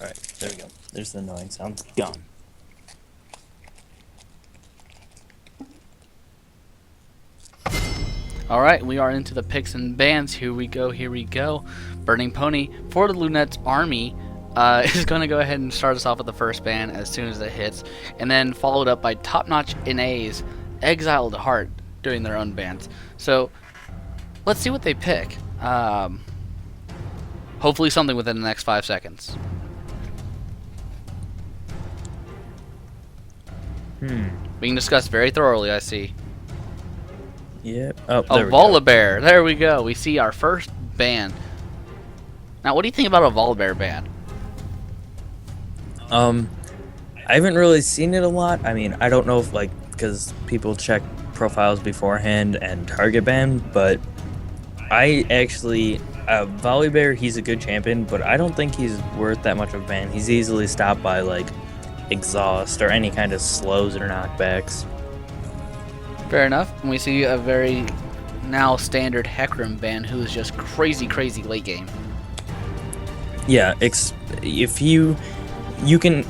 Alright, there we go. There's the annoying sound. Gone. Alright, we are into the picks and bans. Here we go, here we go. Burning Pony for the Lunets army is going to go ahead and start us off with the first ban as soon as it hits. And then followed up by Top Notch NA's Exiled Heart doing their own bans. So, let's see what they pick. Hopefully something within the next 5 seconds. Being discussed very thoroughly, I see. Yep. Oh, A there we go. Volibear. There we go. We see our first ban. Now, what do you think about a Volibear ban? I haven't really seen it a lot. I mean, I don't know if, like, because people check profiles beforehand and target ban, but I actually, Volibear, he's a good champion, but I don't think he's worth that much of a ban. He's easily stopped by, like, exhaust or any kind of slows or knockbacks. Fair enough. And we see a very now standard Hecarim ban who is just crazy, crazy late game. Yeah, if you can,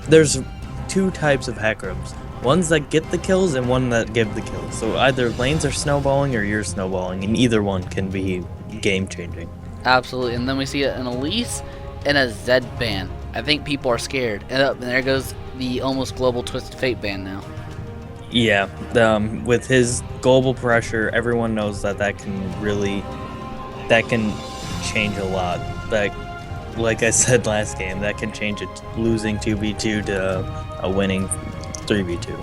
there's two types of Hecarims. Ones that get the kills and one that give the kills. So either lanes are snowballing or you're snowballing, and either one can be game-changing. Absolutely. And then we see an Elise and a Zed ban. I think people are scared. And there goes the almost global Twisted Fate ban now. Yeah, with his global pressure, everyone knows that can change a lot. Like I said last game, that can change it losing 2v2 to a winning 3v2.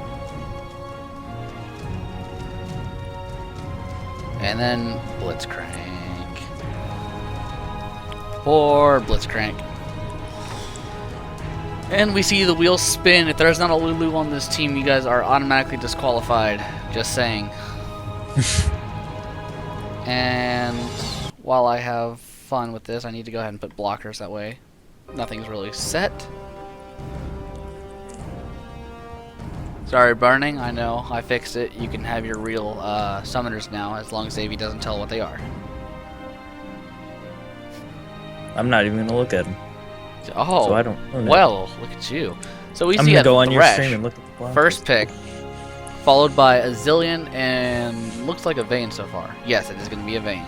And then Blitzcrank. Or Blitzcrank. And we see the wheels spin. If there's not a Lulu on this team, you guys are automatically disqualified. Just saying. And while I have fun with this, I need to go ahead and put blockers that way. Nothing's really set. Sorry, Burning. I know. I fixed it. You can have your real summoners now, as long as Avy doesn't tell what they are. I'm not even gonna look at him. Oh, so I don't know. Well, look at you. So we I'm see gonna a go on your Thresh, stream and look at the blockers. first pick, followed by a Zillion, and looks like a Vayne so far. Yes, it is going to be a Vayne.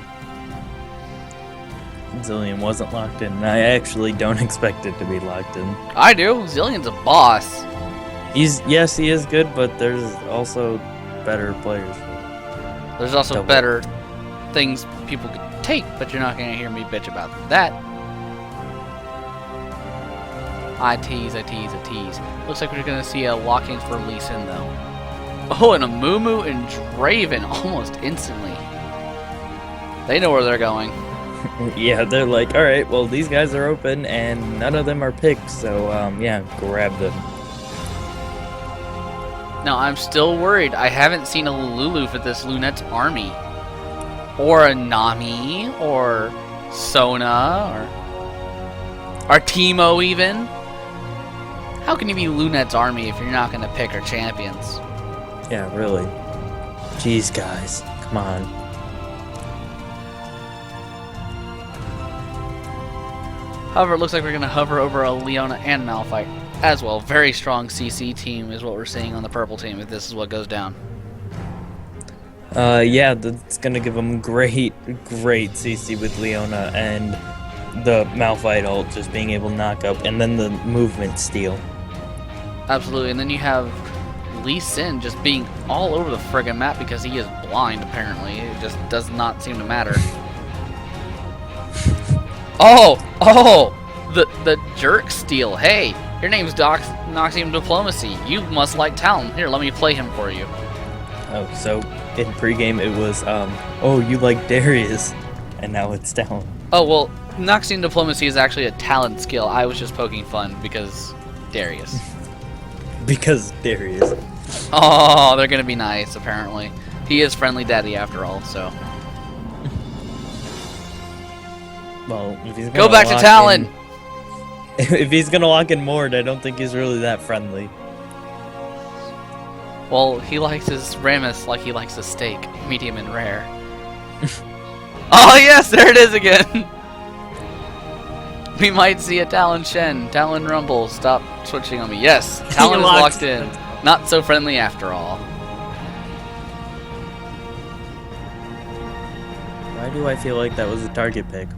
Zillion wasn't locked in, and I actually don't expect it to be locked in. I do. Zillion's a boss. Yes, he is good, but there's also better players. There's also Double. better things people could take, but you're not going to hear me bitch about that. I tease. Looks like we're going to see a lock-in for Lee Sin, though. Oh, and a Moo and Draven almost instantly. They know where they're going. Yeah, they're like, alright, well, these guys are open, and none of them are picked, so, yeah, grab them. Now, I'm still worried. I haven't seen a Lulu for this Lunets army. Or a Nami, or Sona, or Teemo even. How can you be Lunet's army if you're not going to pick our champions? Yeah, really. Jeez, guys. Come on. However, it looks like we're going to hover over a Leona and Malphite as well. Very strong CC team is what we're seeing on the purple team if this is what goes down. Yeah, that's gonna give them great CC with Leona and the Malphite ult just being able to knock up, and then the movement steal. Absolutely, and then you have Lee Sin just being all over the friggin' map because he is blind, apparently. It just does not seem to matter. Oh! The jerk steal. Hey, your name's Noxium Diplomacy. You must like Talon. Here, let me play him for you. Oh, so in pregame it was, oh, you like Darius, and now it's Talon. Oh, well, Noxium Diplomacy is actually a talent skill. I was just poking fun because Darius. Because Darius. Oh, they're gonna be nice, apparently. He is friendly daddy after all, so. Well, if he's Go back to Talon! If he's gonna lock in Mord, I don't think he's really that friendly. Well, he likes his Rammus like he likes his steak, medium and rare. Oh yes, there it is again! We might see a Talon Shen. Talon Rumble. Stop switching on me. Yes, Talon is locked in. Not so friendly after all. Why do I feel like that was a target pick?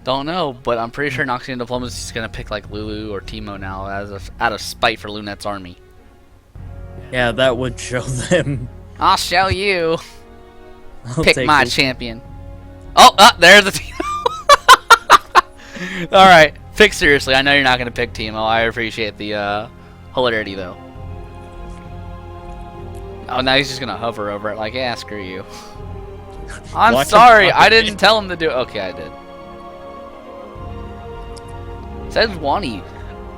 Don't know, but I'm pretty sure Noxian Diplomacy is going to pick like Lulu or Teemo now out of spite for Lunet's army. Yeah, that would show them. I'll show you. I'll Pick take my this. champion. Oh, there's the Teemo. Alright, pick seriously. I know you're not going to pick Teemo. I appreciate the hilarity, though. Oh, now he's just going to hover over it like, yeah, screw you. I'm Watch sorry. him I didn't tell him to do it. Okay, I did. Says Wani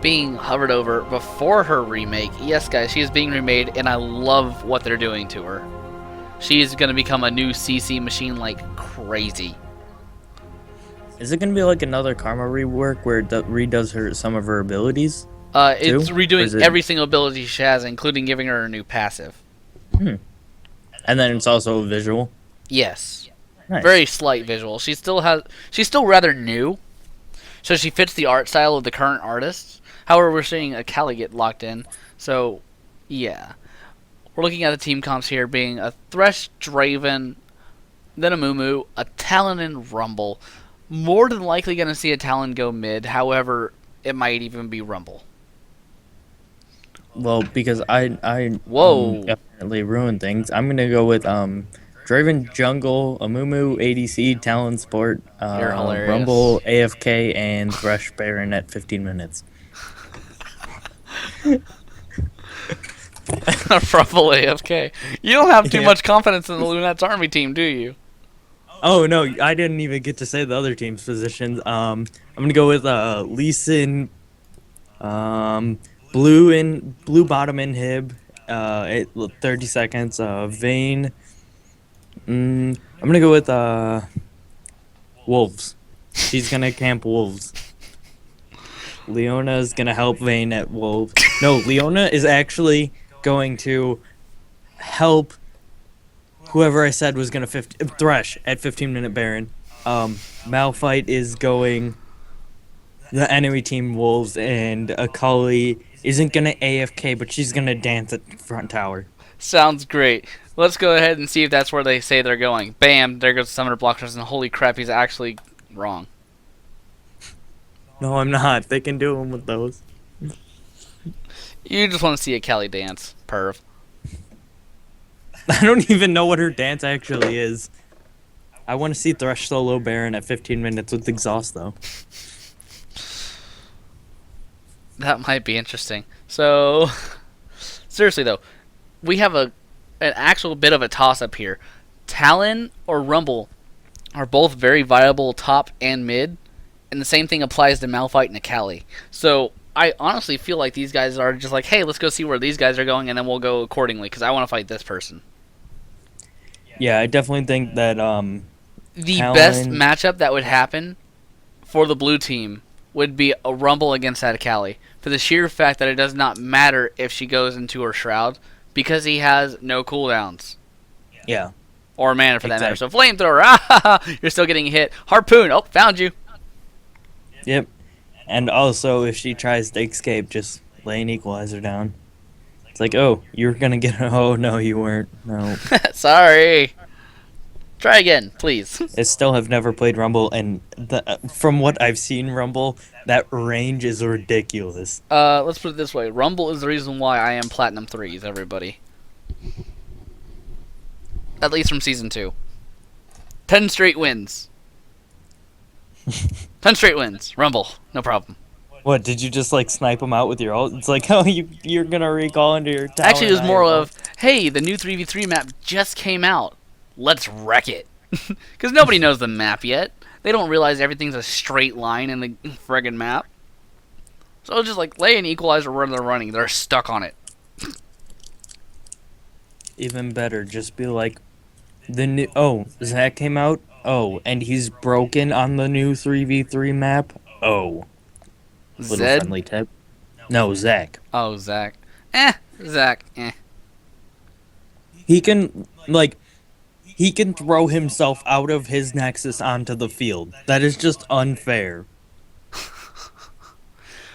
being hovered over before her remake. Yes, guys, she is being remade, and I love what they're doing to her. She is going to become a new CC machine like crazy. Is it going to be like another Karma rework where it redoes some of her abilities? It's too? redoing every single ability she has, including giving her a new passive. And then it's also visual. Yes. Nice. Very slight visual. She's still rather new, so she fits the art style of the current artists. However, we're seeing a Kali get locked in, so yeah. We're looking at the team comps here being a Thresh, Draven, then a Mumu, a Talon, and Rumble. More than likely going to see a Talon go mid. However, it might even be Rumble. Well, because I Whoa. definitely ruined things. I'm gonna go with Draven Jungle, Amumu ADC, Talon Sport, You're hilarious. Rumble AFK, and Thresh Baron at 15 minutes. Rumble AFK. You don't have too Yeah. much confidence in the Lunets army team, do you? Oh no, I didn't even get to say the other team's positions. I'm gonna go with Lee Sin, blue bottom inhib, 30 seconds. Vayne. I'm gonna go with Wolves. She's gonna camp Wolves. Leona is gonna help Vayne at Wolves. No, Leona is actually going to help whoever I said was gonna Thresh at 15-minute Baron. Malphite is going the enemy team Wolves, and Akali isn't gonna AFK, but she's gonna dance at front tower. Sounds great. Let's go ahead and see if that's where they say they're going. Bam, there goes the Summoner Blockers, and holy crap, he's actually wrong. No, I'm not. They can do them with those. You just want to see a Kelly dance, perv. I don't even know what her dance actually is. I want to see Thresh solo Baron at 15 minutes with exhaust, though. That might be interesting. So, seriously though, we have an actual bit of a toss-up here. Talon or Rumble are both very viable top and mid, and the same thing applies to Malphite and Akali. So, I honestly feel like these guys are just like, hey, let's go see where these guys are going, and then we'll go accordingly, because I want to fight this person. Yeah, I definitely think that The Talon... best matchup that would happen for the blue team would be a Rumble against that Akali, for the sheer fact that it does not matter if she goes into her Shroud, because he has no cooldowns. Yeah. Or mana for that matter. So Flamethrower, you're still getting hit. Harpoon, oh, found you. Yep. And also, if she tries to escape, just lay an equalizer down. It's like, oh, you're gonna get... Oh, no, you weren't. No. Sorry. Try again, please. I still have never played Rumble, and from what I've seen Rumble, that range is ridiculous. Let's put it this way. Rumble is the reason why I am Platinum 3s, everybody. At least from Season 2. 10 straight wins. 10 straight wins. Rumble. No problem. What, did you just, like, snipe them out with your ult? It's like, oh, you're gonna recall into your tower. Actually, it was more of, hey, the new 3v3 map just came out. Let's wreck it. Because nobody knows the map yet. They don't realize everything's a straight line in the friggin' map. So it's just like, lay an equalizer where they're running. They're stuck on it. Even better, just be like, the new... Oh, Zach came out? Oh, and he's broken on the new 3v3 map? Oh. Little Zed? friendly tip. No, Zach. Oh, Zach. Zach. He can, like... he can throw himself out of his Nexus onto the field. That is just unfair.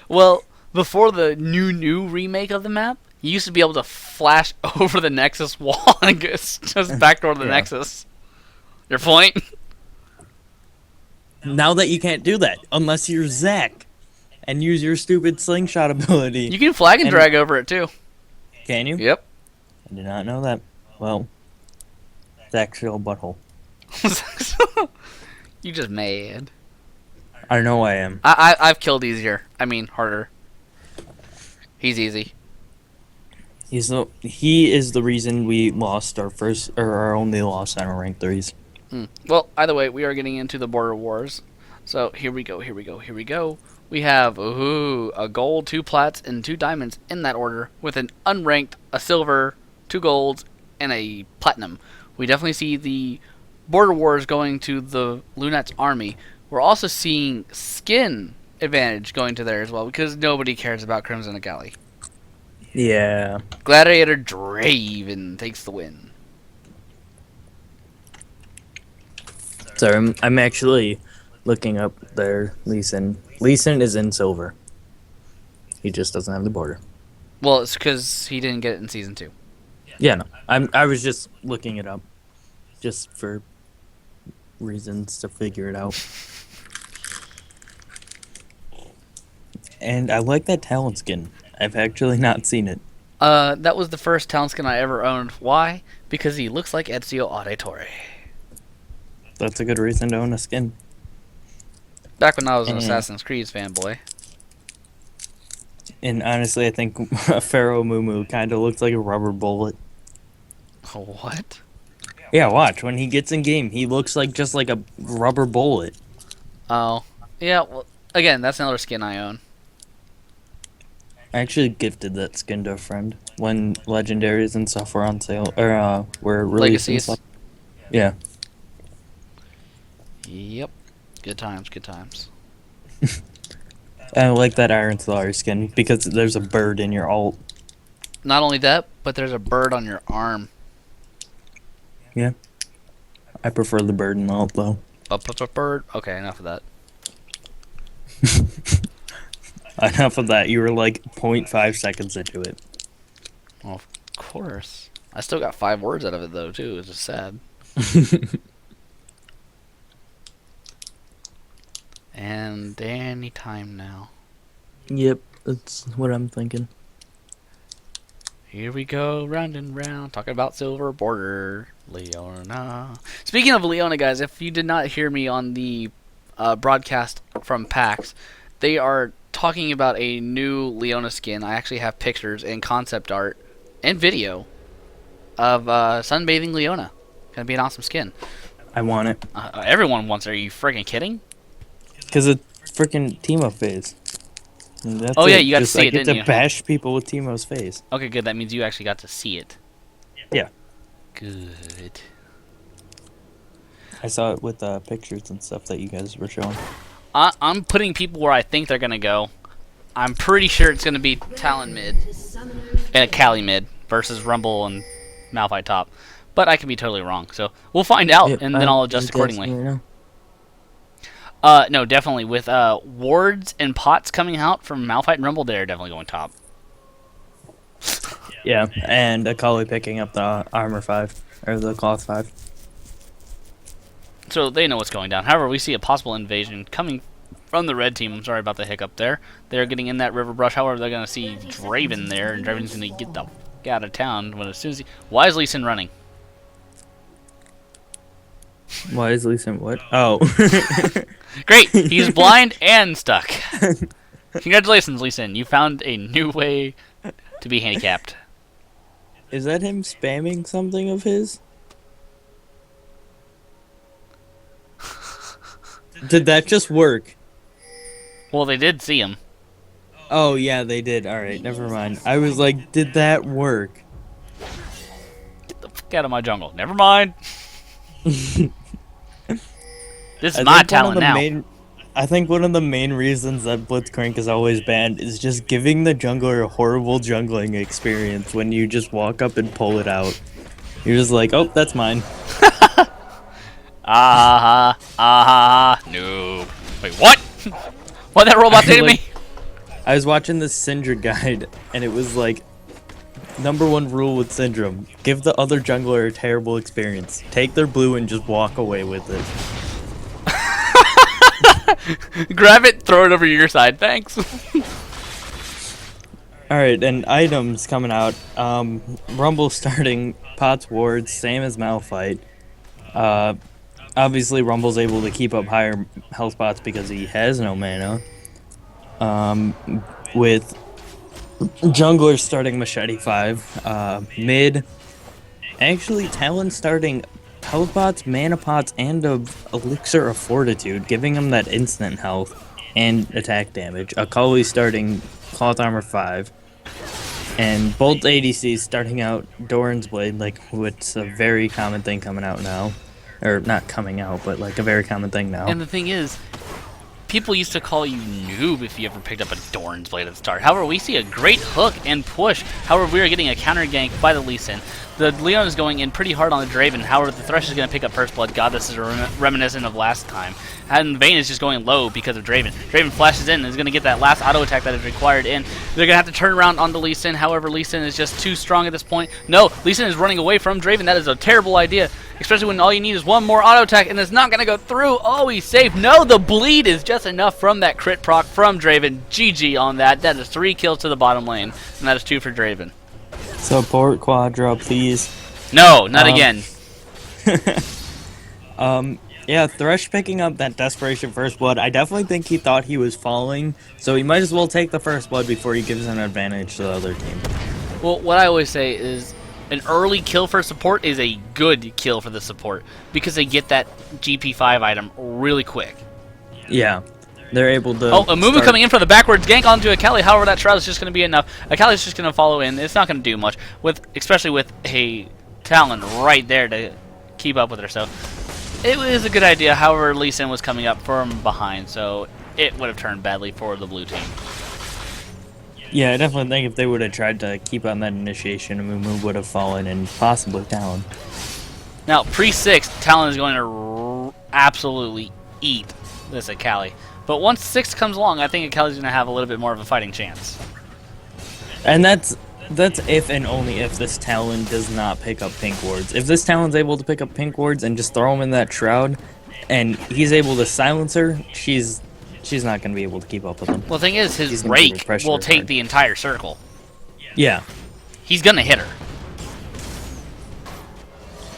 Well, before the new remake of the map, you used to be able to flash over the Nexus wall and just backdoor the Yeah. Nexus. Your point? Now that you can't do that, unless you're Zac, and use your stupid slingshot ability. You can flag and drag over it too. Can you? Yep. I did not know that. Well, Zac's real butthole. You just mad. I know I am. I've killed easier. I mean harder. He's easy. He is the reason we lost our only loss on our rank 3s. Well, either way, we are getting into the border wars. So here we go. We have a gold, 2 plats, and 2 diamonds in that order, with an unranked, a silver, 2 golds, and a platinum. We definitely see the border wars going to the Lunets army. We're also seeing skin advantage going to there as well, because nobody cares about Crimson Galley. Yeah. Gladiator Draven takes the win. So I'm actually looking up their Lee Sin. Lee Sin is in silver. He just doesn't have the border. Well, it's because he didn't get it in Season 2. Yeah, no. I was just looking it up. Just for reasons to figure it out. And I like that talent skin. I've actually not seen it. That was the first talent skin I ever owned. Why? Because he looks like Ezio Auditore. That's a good reason to own a skin. Back when I was an Assassin's Creed fanboy. And honestly, I think Pharaoh Mumu kind of looks like a rubber bullet. What? Yeah, watch. When he gets in game, he looks like just like a rubber bullet. Oh. Yeah, well, again, that's another skin I own. I actually gifted that skin to a friend when legendaries and stuff were on sale, or were released and Legacies? stuff. Yeah. Yep. Good times, good times. I like that Iron Slayer skin because there's a bird in your ult. Not only that, but there's a bird on your arm. Yeah. I prefer the bird in the ult, though. A bird? Okay, enough of that. Enough of that. You were like 0.5 seconds into it. Well, of course. I still got 5 words out of it, though, too. It's just sad. And any time now. Yep, that's what I'm thinking. Here we go, round and round, talking about silver border, Leona. Speaking of Leona, guys, if you did not hear me on the broadcast from PAX, they are talking about a new Leona skin. I actually have pictures and concept art and video of sunbathing Leona. Gonna be an awesome skin. I want it. Everyone wants it. Are you freaking kidding? Because it's freaking Teemo phase. And that's Oh, yeah, it. you got to Just, see I it, get didn't to you? bash people with Teemo's face. Okay, good. That means you actually got to see it. Yeah. Good. I saw it with pictures and stuff that you guys were showing. I'm putting people where I think they're going to go. I'm pretty sure it's going to be Talon mid and Cali mid versus Rumble and Malphite top. But I could be totally wrong. So we'll find out, and then I'll adjust accordingly. No, definitely. With wards and pots coming out from Malphite and Rumble, they're definitely going top. Yeah, and Akali picking up the armor 5, or the cloth 5. So they know what's going down. However, we see a possible invasion coming from the red team. I'm sorry about the hiccup there. They're getting in that river brush. However, they're going to see Draven there, and Draven's going to get the f*** out of town. When as soon as why is Lee Sin running? Why is Lee Sin what? Oh. Great! He's blind and stuck. Congratulations, Lee Sin. You found a new way to be handicapped. Is that him spamming something of his? Did that just work? Well, they did see him. Oh, yeah, they did. Alright, never mind. I was like, did that work? Get the fuck out of my jungle. Never mind. This is my talent now. I think one of the main reasons that Blitzcrank is always banned is just giving the jungler a horrible jungling experience when you just walk up and pull it out. You're just like, oh, that's mine. Ah ha ah ha. No. Wait, what? What that robot say to me? I was watching this Syndra guide, and it was like, #1 rule with Syndrome: give the other jungler a terrible experience. Take their blue and just walk away with it. Grab it, throw it over your side. Thanks. Alright, and items coming out. Rumble starting, Pots wards, same as Malphite. Obviously Rumble's able to keep up higher health pots because he has no mana. With jungler starting Machete 5. Mid, actually Talon starting health pots, mana pots, and a Elixir of Fortitude, giving him that instant health and attack damage. Akali starting Cloth Armor 5. And both ADCs starting out Doran's Blade, like what's a very common thing coming out now. Or not coming out, but like a very common thing now. And the thing is, people used to call you noob if you ever picked up a Doran's Blade at the start. However, we see a great hook and push. However, we are getting a counter gank by the Lee Sin. The Leon is going in pretty hard on the Draven. However, the Thresh is going to pick up First Blood. God, this is reminiscent of last time. And Vayne is just going low because of Draven. Draven flashes in and is going to get that last auto attack that is required in. They're going to have to turn around onto Lee Sin. However, Lee Sin is just too strong at this point. No, Lee Sin is running away from Draven. That is a terrible idea, especially when all you need is one more auto attack and it's not going to go through. Oh, he's safe. No, the bleed is just enough from that crit proc from Draven. GG on that. That is 3 kills to the bottom lane, and that is 2 for Draven. Support Quadra, please. No, not again. Yeah, Thresh picking up that Desperation First Blood. I definitely think he thought he was falling, so he might as well take the First Blood before he gives an advantage to the other team. Well, what I always say is an early kill for support is a good kill for the support because they get that GP5 item really quick. Yeah, they're able to... Oh, a Mumu coming in for the backwards gank onto Akali. However, that Shroud is just going to be enough. Akali's just going to follow in. It's not going to do much, especially with a Talon right there to keep up with her. So it was a good idea. However, Lee Sin was coming up from behind, so it would have turned badly for the blue team. Yeah, I definitely think if they would have tried to keep on that initiation, Mumu would have fallen and possibly Talon. Now, pre-6, Talon is going to absolutely eat this Akali. But once 6 comes along, I think Akali's going to have a little bit more of a fighting chance. And that's if and only if this Talon does not pick up pink wards. If this Talon's able to pick up pink wards and just throw him in that Shroud, and he's able to silence her, she's not going to be able to keep up with him. Well, the thing is, his rake will take the entire circle. Yeah. He's going to hit her.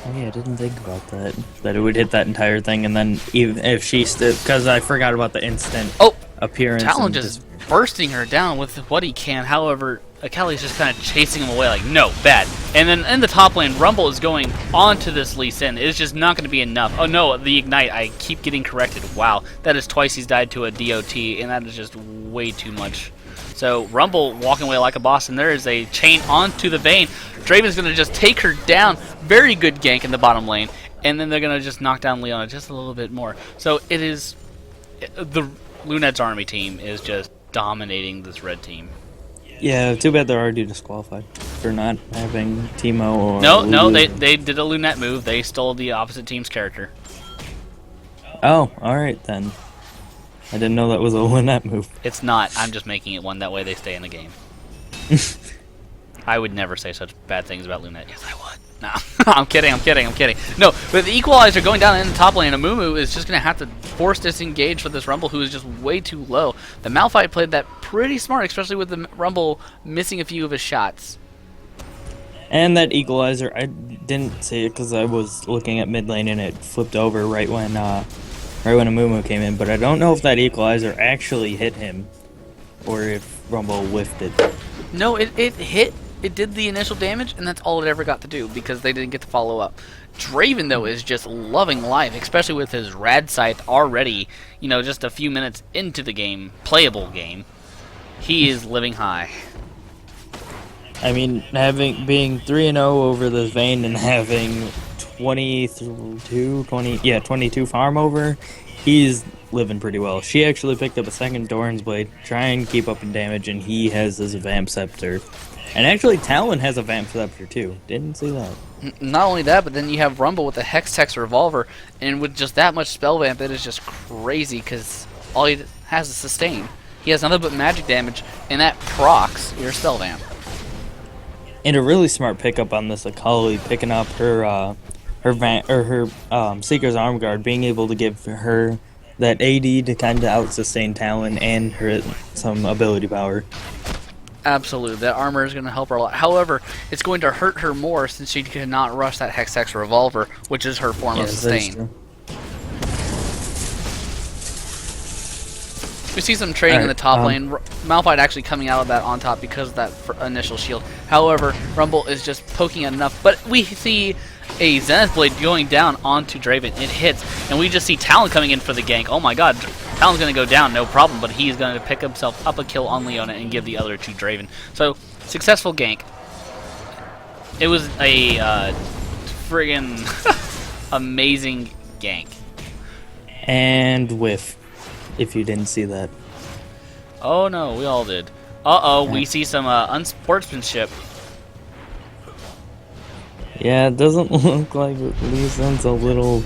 Oh yeah, I didn't think about that. That it would hit that entire thing, and then even if she stood, because I forgot about the instant appearance. Talon just bursting her down with what he can. However, Akali's just kind of chasing him away like, no, bad. And then in the top lane, Rumble is going onto this Lee Sin. It's just not going to be enough. Oh no, the Ignite, I keep getting corrected. Wow, that is twice he's died to a DOT, and that is just way too much. So Rumble walking away like a boss, and there is a chain onto the Vayne. Draven's going to just take her down. Very good gank in the bottom lane. And then they're going to just knock down Leona just a little bit more. So it is... The Lunets army team is just dominating this red team. Yeah, too bad they're already disqualified for not having Teemo or... No, they did a Lunet move. They stole the opposite team's character. Oh, alright then. I didn't know that was a Lunette move. It's not. I'm just making it one. That way they stay in the game. I would never say such bad things about Lunette. Yes, I would. No, I'm kidding. No, but the Equalizer going down in the top lane, Amumu is just going to have to force disengage for this Rumble, who is just way too low. The Malphite played that pretty smart, especially with the Rumble missing a few of his shots. And that Equalizer, I didn't see it because I was looking at mid lane and it flipped over right when Amumu came in, but I don't know if that Equalizer actually hit him or if Rumble whiffed it. No, it hit. It did the initial damage, and that's all it ever got to do because they didn't get to follow up. Draven, though, is just loving life, especially with his Rad Scythe already, just a few minutes into the game, playable game. He is living high. I mean, being 3-0 over this Vayne and having 22 farm over, he's living pretty well. She actually picked up a second Doran's Blade, try and keep up in damage, and he has his Vamp Scepter. And actually, Talon has a Vamp Scepter too. Didn't see that. Not only that, but then you have Rumble with the Hextech Revolver, and with just that much spell vamp, it is just crazy because all he has is sustain. He has nothing but magic damage, and that procs your spell vamp. And a really smart pickup on this Akali, picking up her Seeker's Arm Guard, being able to give her that AD to kind of out-sustain Talon and her some ability power. Absolutely, that armor is going to help her a lot. However, it's going to hurt her more since she cannot rush that Hextech Revolver, which is her form of sustain. We see some trading in the top lane. Malphite actually coming out of that on top because of that initial shield. However, Rumble is just poking enough. But we see a Zenith Blade going down onto Draven. It hits, and we just see Talon coming in for the gank. Oh my god, Talon's going to go down, no problem, but he's going to pick himself up a kill on Leona and give the other to Draven. So, successful gank. It was a friggin' amazing gank. And whiff. If you didn't see that. Oh no, we all did. Uh-oh, we see some unsportsmanship. Yeah, it doesn't look like Lee Sun's a little,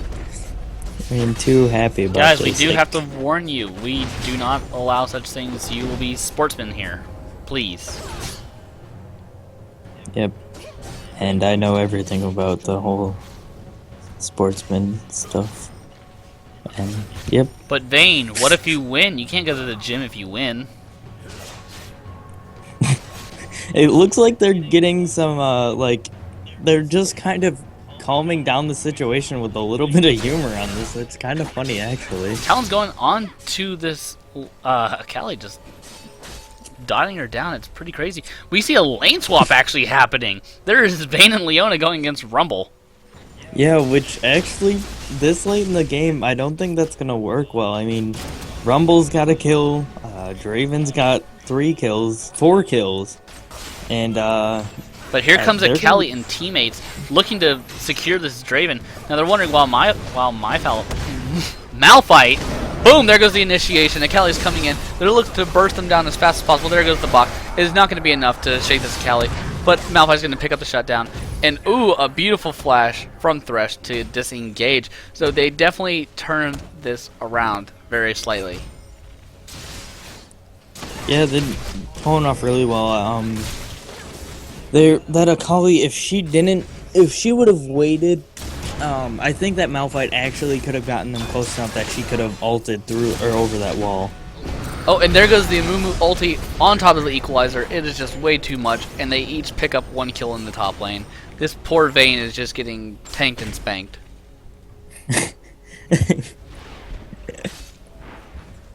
too happy about Guys, this. we do have to warn you. We do not allow such things. You will be sportsmen here. Please. Yep. And I know everything about the whole sportsman stuff. And, yep. But Vayne, what if you win? You can't go to the gym if you win. It looks like they're getting some, they're just kind of calming down the situation with a little bit of humor on this. It's kind of funny, actually. Talon's going on to this, Akali just dotting her down. It's pretty crazy. We see a lane swap actually happening. There is Vayne and Leona going against Rumble. Yeah, which actually, this late in the game, I don't think that's gonna work well. I mean, Rumble's got a kill, Draven's got 4 kills, and but here comes Akali and teammates looking to secure this Draven. Now they're wondering Malphite, boom, there goes the initiation. Akali's coming in. They're looking to burst them down as fast as possible. There goes the block. It is not going to be enough to shake this Akali, but Malphite's going to pick up the shutdown. And ooh, a beautiful flash from Thresh to disengage. So they definitely turned this around very slightly. yeah, they're pulling off really well. That Akali, if she would have waited, I think that Malphite actually could have gotten them close enough that she could have ulted through or over that wall. Oh, and there goes the Amumu ulti on top of the equalizer. It is just way too much, and they each pick up 1 kill in the top lane. This poor Vayne is just getting tanked and spanked. It's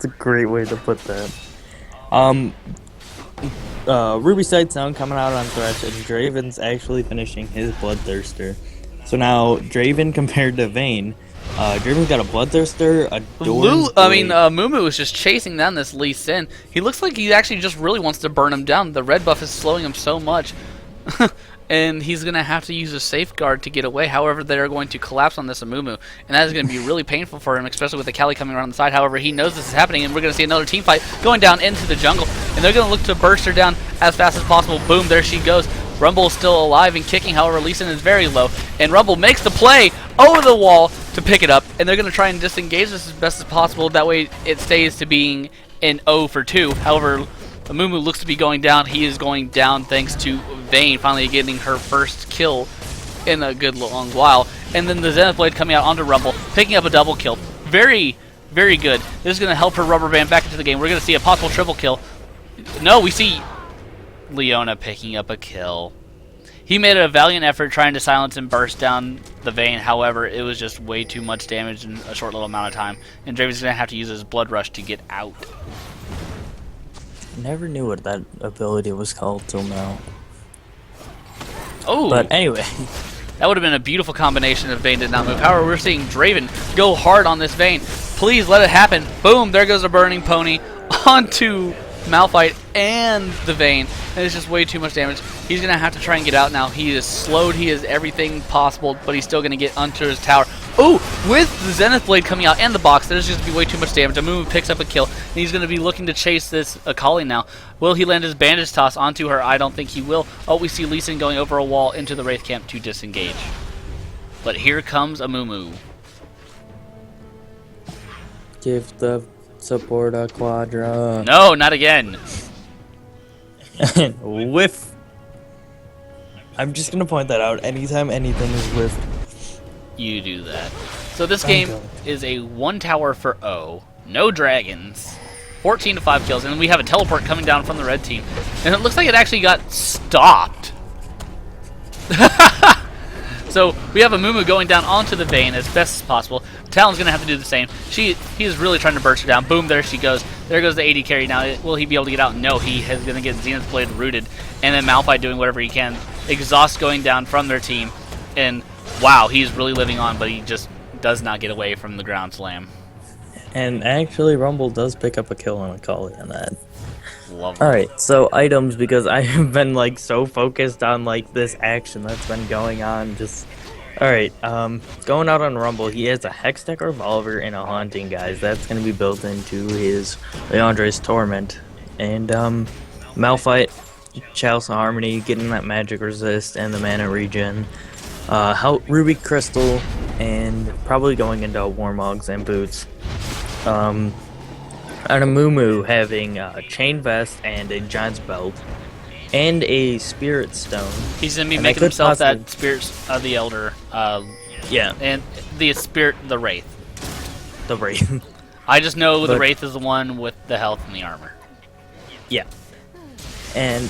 a great way to put that. Ruby Sight Sound coming out on Thresh, and Draven's actually finishing his Bloodthirster. So now, Draven compared to Vayne, Draven's got a Bloodthirster, a Mumu is just chasing down this Lee Sin. He looks like he actually just really wants to burn him down. The red buff is slowing him so much. And he's going to have to use a safeguard to get away. However, they're going to collapse on this Amumu, and that is going to be really painful for him, especially with the Akali coming around the side. However, he knows this is happening, and we're going to see another team fight going down into the jungle, and they're going to look to burst her down as fast as possible. Boom, there she goes. Rumble is still alive and kicking. However, Lee Sin is very low, and Rumble makes the play over the wall to pick it up, and they're going to try and disengage this as best as possible. That way, it stays to being an 0 for 2. However, Amumu looks to be going down. He is going down thanks to Vayne finally getting her first kill in a good long while. And then the Zenith Blade coming out onto Rumble, picking up a double kill. Very, very good. This is going to help her rubber band back into the game. We're going to see a possible triple kill. No, we see Leona picking up a kill. He made a valiant effort trying to silence and burst down the Vayne. However, it was just way too much damage in a short little amount of time. And Draven's going to have to use his Blood Rush to get out. Never knew what that ability was called till now. Oh! But anyway. That would have been a beautiful combination if Vayne did not move. However, we're seeing Draven go hard on this Vayne. Please let it happen. Boom! There goes a Burning Pony onto Malphite and the Vayne. And it's just way too much damage. He's going to have to try and get out now. He is slowed. He is everything possible, but he's still going to get onto his tower. Oh, with the Zenith Blade coming out and the box, there's just going to be way too much damage. Amumu picks up a kill, and he's going to be looking to chase this Akali now. Will he land his bandage toss onto her? I don't think he will. Oh, we see Lee Sin going over a wall into the Wraith camp to disengage. But here comes Amumu. Give the support a quadra. No, not again. Whiff. I'm just going to point that out anytime anything is whiffed. You do that. So this game is a 1 tower for O. No dragons. 14 to 5 kills. And we have a teleport coming down from the red team. And it looks like it actually got stopped. So we have Amumu going down onto the Vayne as best as possible. Talon's going to have to do the same. He is really trying to burst her down. Boom, there she goes. There goes the AD carry. Now, will he be able to get out? No, he is going to get Zenith Blade rooted. And then Malphite doing whatever he can. Exhaust going down from their team. And wow, he's really living on, but he just does not get away from the ground slam. And actually, Rumble does pick up a kill on Akali on that. Lovely. Alright, so items, because I have been like so focused on like this action that's been going on. Just alright, going out on Rumble, he has a Hextech Revolver and a Haunting, guys. That's gonna be built into his Leandre's Torment. And Malphite, Chalice of Harmony, getting that magic resist and the mana regen. Ruby Crystal, and probably going into Warmogs and Boots. And Amumu having a Chain Vest and a Giant's Belt, and a Spirit Stone. He's going to be making himself that Spirit of the Elder. Yeah. And the Spirit, the Wraith. The Wraith. I just know the Wraith is the one with the health and the armor. Yeah. And,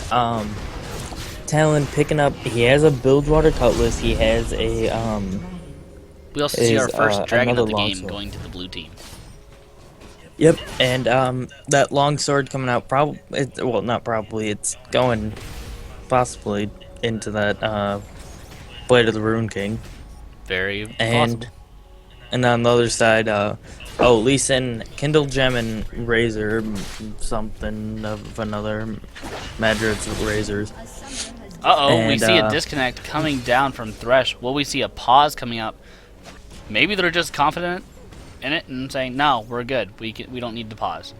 Talon picking up, he has a Bilgewater Cutlass, he has a, we also see our first dragon of the game going to the blue team. Yep, and that longsword coming out, well, not probably, it's going possibly into that Blade of the Rune King. Very possible. And on the other side, Lee Sin, Kindle Gem and Razor, something of another Madrid's Razors. Uh-oh, we see a disconnect coming down from Thresh. Will we see a pause coming up? Maybe they're just confident in it and saying, no, we're good. We don't need to pause.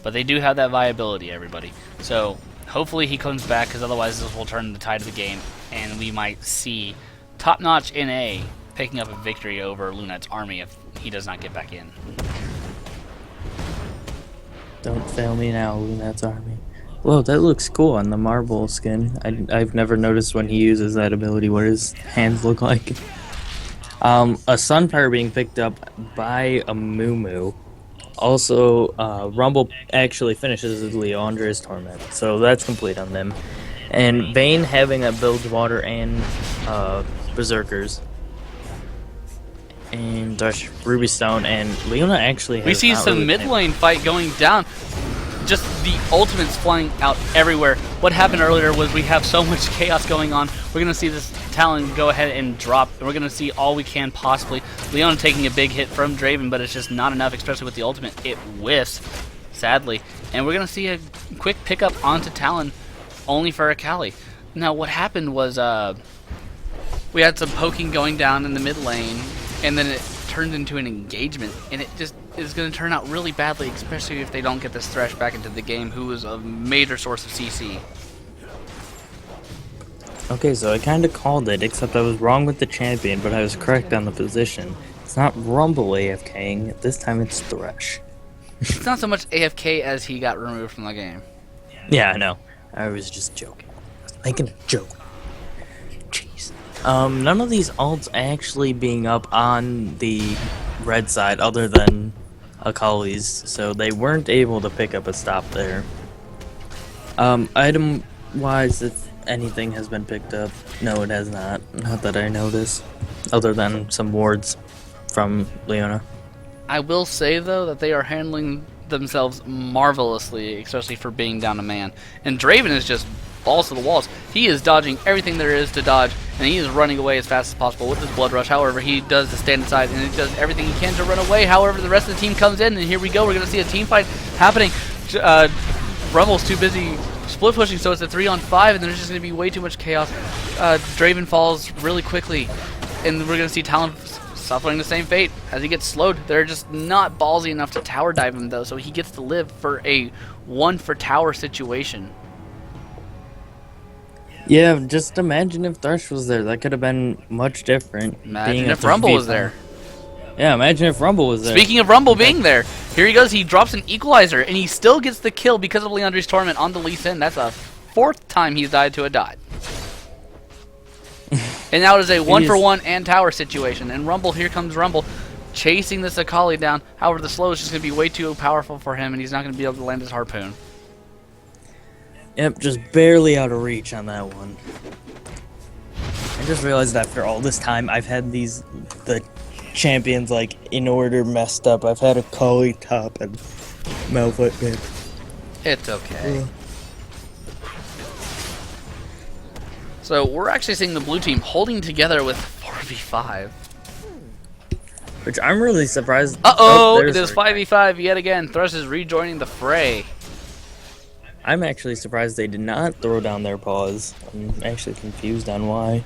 But they do have that viability, everybody. So hopefully he comes back, because otherwise this will turn the tide of the game, and we might see Top Notch NA picking up a victory over Lunet's army if he does not get back in. Don't fail me now, Lunet's army. Whoa, that looks cool on the marble skin. I've never noticed when he uses that ability what his hands look like. A Sunfire being picked up by Amumu. Also, Rumble actually finishes his Leandre's Torment, so that's complete on them. And Vayne having a Bilgewater and Berserkers. And Ruby Stone, and Leona actually has we see some mid lane fight going down. Just the ultimates flying out everywhere. What happened earlier was we have so much chaos going on. We're going to see this Talon go ahead and drop, and we're going to see all we can possibly. Leona taking a big hit from Draven, but it's just not enough, especially with the ultimate. It whiffs, sadly. And we're going to see a quick pickup onto Talon, only for Akali. Now, what happened was we had some poking going down in the mid lane, and then it turned into an engagement, and it just is going to turn out really badly, especially if they don't get this Thresh back into the game, who is a major source of CC. Okay, so I kind of called it, except I was wrong with the champion, but I was correct on the position. It's not Rumble AFKing, this time it's Thresh. It's not so much AFK as he got removed from the game. Yeah, I know. I was just joking. I was making a joke. Jeez. None of these ults actually being up on the red side other than Akali's, so they weren't able to pick up a stop there. Item-wise, if anything has been picked up, no, it has not. Not that I noticed, other than some wards from Leona. I will say, though, that they are handling themselves marvelously, especially for being down a man. And Draven is just balls to the walls. He is dodging everything there is to dodge, and he is running away as fast as possible with his Blood Rush. However, he does the stand aside, and he does everything he can to run away. However, the rest of the team comes in, and here we go. We're going to see a team fight happening. Rumble's too busy split pushing, so it's a 3-on-5, and there's just going to be way too much chaos. Draven falls really quickly, and we're going to see Talon suffering the same fate as he gets slowed. They're just not ballsy enough to tower dive him though, so he gets to live for a 1 for tower situation. Yeah, just imagine if Thresh was there. That could have been much different. Imagine if Rumble was there. Yeah, imagine if Rumble was there. Speaking of Rumble being there, here he goes. He drops an equalizer, and he still gets the kill because of Leandre's Torment on the Lee Sin. That's a 4th time he's died to a dot. And now it is a 1 for 1 and tower situation. And Rumble, here comes Rumble, chasing this Akali down. However, the slow is just going to be way too powerful for him, and he's not going to be able to land his harpoon. Yep, just barely out of reach on that one. I just realized after all this time, I've had the champions like in order messed up. I've had Akali top and Malphite mid. It's okay. So we're actually seeing the blue team holding together with 4v5. Which I'm really surprised. Uh-oh! It is 5v5 yet again. Thrush is rejoining the fray. I'm actually surprised they did not throw down their paws. I'm actually confused on why.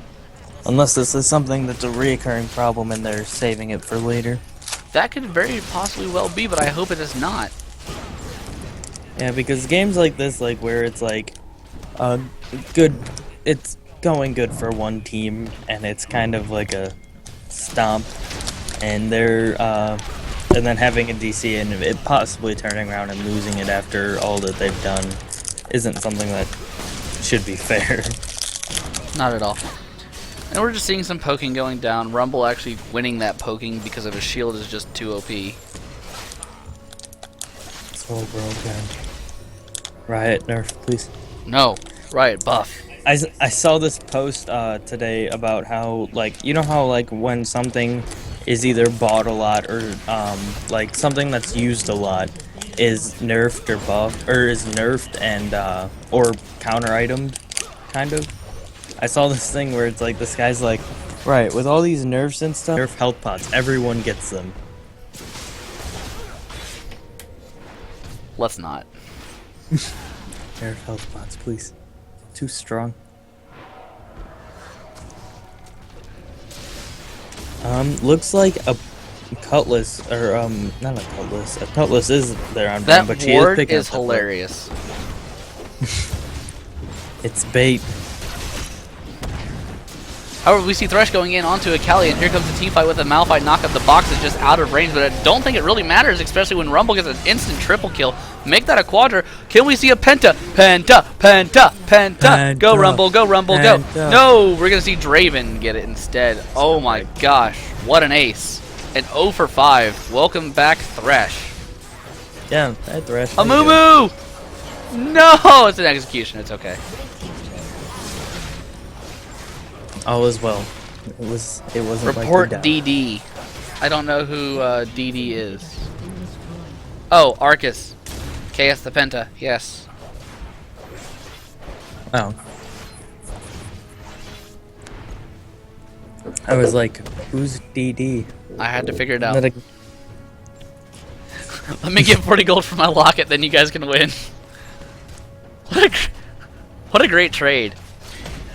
Unless this is something that's a reoccurring problem and they're saving it for later. That could very possibly well be, but I hope it is not. Yeah, because games like this, like where it's like good, it's going good for one team and it's kind of like a stomp, and they're and then having a DC and it possibly turning around and losing it after all that they've done isn't something that should be fair. Not at all. And we're just seeing some poking going down. Rumble actually winning that poking because of his shield is just too OP. So broken. Riot, nerf, please. No. Riot, buff. I saw this post today about how, like, you know how, like, when something is either bought a lot or, like, something that's used a lot is nerfed or buffed, or is nerfed and, or counter-itemed, kind of. I saw this thing where it's like, this guy's like, right, with all these nerfs and stuff, nerf health pots, everyone gets them. Let's not. Nerf health pots, please. Too strong. Looks like a Cutlass, or, not a Cutlass. A Cutlass is there on that but she is picking is hilarious. It's bait. However, we see Thresh going in onto Akali, and here comes the team fight with a Malphite knock up. The box is just out of range, but I don't think it really matters, especially when Rumble gets an instant triple kill. Make that a quadra. Can we see a penta? Penta, penta, penta. Penta. Go Rumble, go Rumble, penta. Go. No, we're going to see Draven get it instead. Oh my gosh, what an ace. An 0 for 5. Welcome back, Thresh. Yeah, hi Thresh. A moo-moo! No, it's an execution. It's okay. All is well. It wasn't Report like DD. I don't know who DD is. Oh, Arcus. KS the Penta. Yes. Oh. I was like, who's DD? I had to figure it out. Let me get 40 gold for my locket, then you guys can win. What a great trade.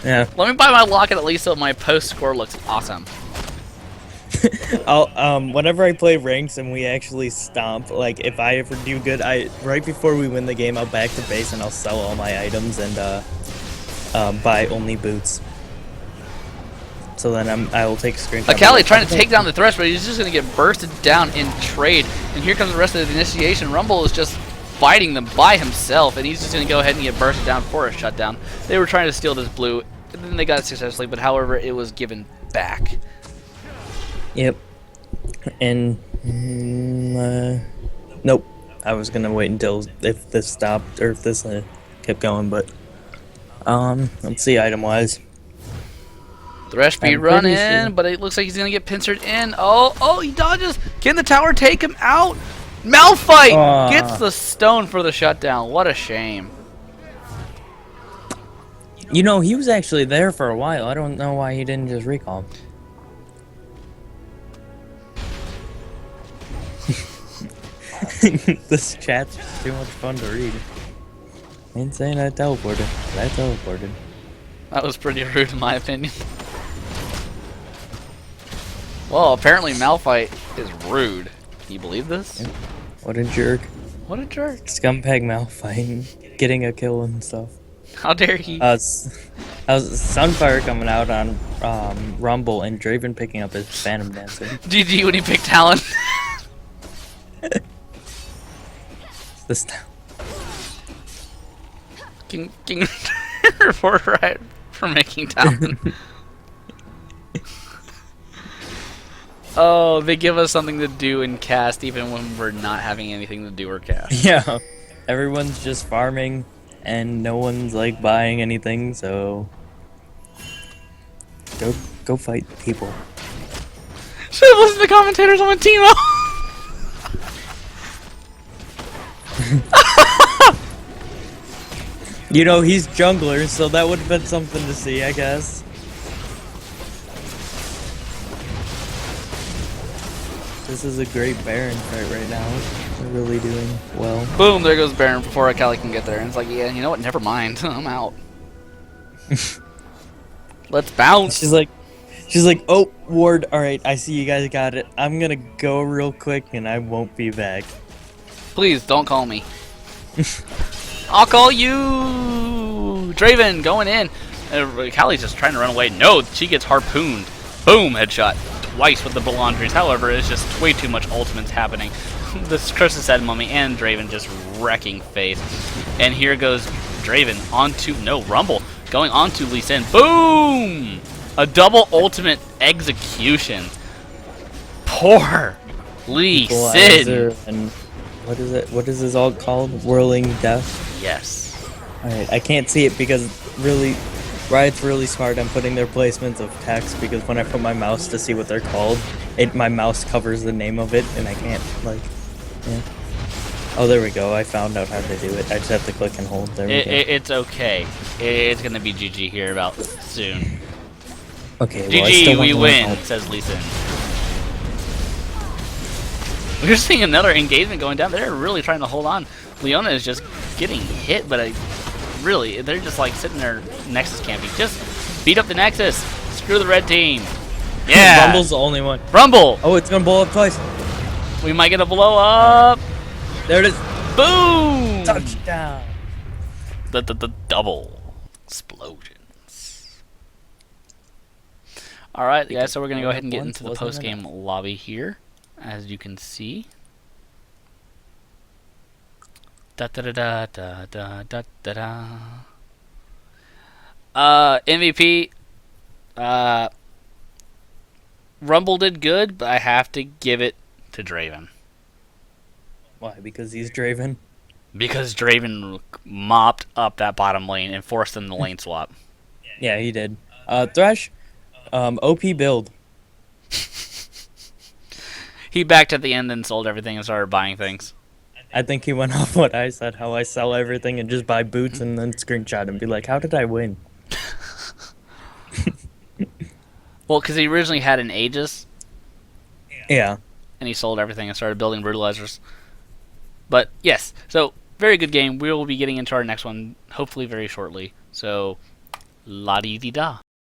Yeah. Let me buy my locket at least so my post score looks awesome. Whenever I play ranks and we actually stomp, like if I ever do good, right before we win the game, I'll back to base and I'll sell all my items and buy only boots. So then I will take a screenshot. Akali trying to take down the Thresh, but he's just gonna get bursted down in trade. And here comes the rest of the initiation. Rumble is just fighting them by himself, and he's just going to go ahead and get bursted down for a shutdown. They were trying to steal this blue, and then they got it successfully, but however, it was given back. Yep. And, nope. I was going to wait until if this stopped, or if this kept going, but, let's see item-wise. Thresh speed run in, but it looks like he's going to get pincered in. Oh, he dodges. Can the tower take him out? Malphite gets the stone for the shutdown. What a shame. You know, he was actually there for a while. I don't know why he didn't just recall. This chat's just too much fun to read. I ain't saying I teleported, but I teleported. That was pretty rude in my opinion. Well, apparently Malphite is rude. Can you believe this? Yeah. What a jerk. What a jerk. Scumbag Malphite getting a kill and stuff. How dare he? How's Sunfire coming out on Rumble and Draven picking up his Phantom Dancer. GG when he picked Talon. This time. King report Riot for making Talon. Oh, they give us something to do in cast even when we're not having anything to do or cast. Yeah. Everyone's just farming and no one's like buying anything, so go fight people. Should've listened to the commentators on Teemo. You know, he's jungler, so that would have been something to see, I guess. This is a great Baron fight right now. We're really doing well. Boom, there goes Baron before Akali can get there. And it's like, yeah, you know what? Never mind. I'm out. Let's bounce. She's like, oh, ward, alright, I see you guys got it. I'm gonna go real quick and I won't be back. Please, don't call me. I'll call you! Draven, going in. Akali's just trying to run away. No, she gets harpooned. Boom, headshot. Twice with the Bellandres. However, it's just way too much ultimates happening. This Curse said Mummy and Draven just wrecking face. And here goes Draven onto, no, Rumble. Going onto Lee Sin. Boom! A double ultimate execution. Poor Lee Sin. And what is it? What is this all called? Whirling Death? Yes. Alright, I can't see it because really, Riot's really smart on putting their placements of text because when I put my mouse to see what they're called, my mouse covers the name of it and I can't, like, yeah. Oh, there we go. I found out how to do it. I just have to click and hold. There we go. It's okay. It's going to be GG here about soon. Okay, well, GG, we win, says Lee Sin. We're seeing another engagement going down. They're really trying to hold on. Leona is just getting hit, but really, they're just like sitting there Nexus camping. Just beat up the Nexus. Screw the red team. Yeah. Rumble's the only one. Rumble. Oh, it's gonna blow up twice. We might get a blow up. There it is. Boom. Touchdown. The double explosions. All right, guys. So we're gonna go ahead and get into the post-game lobby here, as you can see. Da da da da da da da da. MVP. Rumble did good, but I have to give it to Draven. Why? Because he's Draven? Because Draven mopped up that bottom lane and forced them to lane swap. Yeah, he did. Thresh, OP build. He backed at the end and sold everything and started buying things. I think he went off what I said, how I sell everything and just buy boots and then screenshot and be like, how did I win? Well, because he originally had an Aegis. Yeah. And he sold everything and started building brutalizers. But yes, so very good game. We will be getting into our next one hopefully very shortly. So, la-dee-dee-da.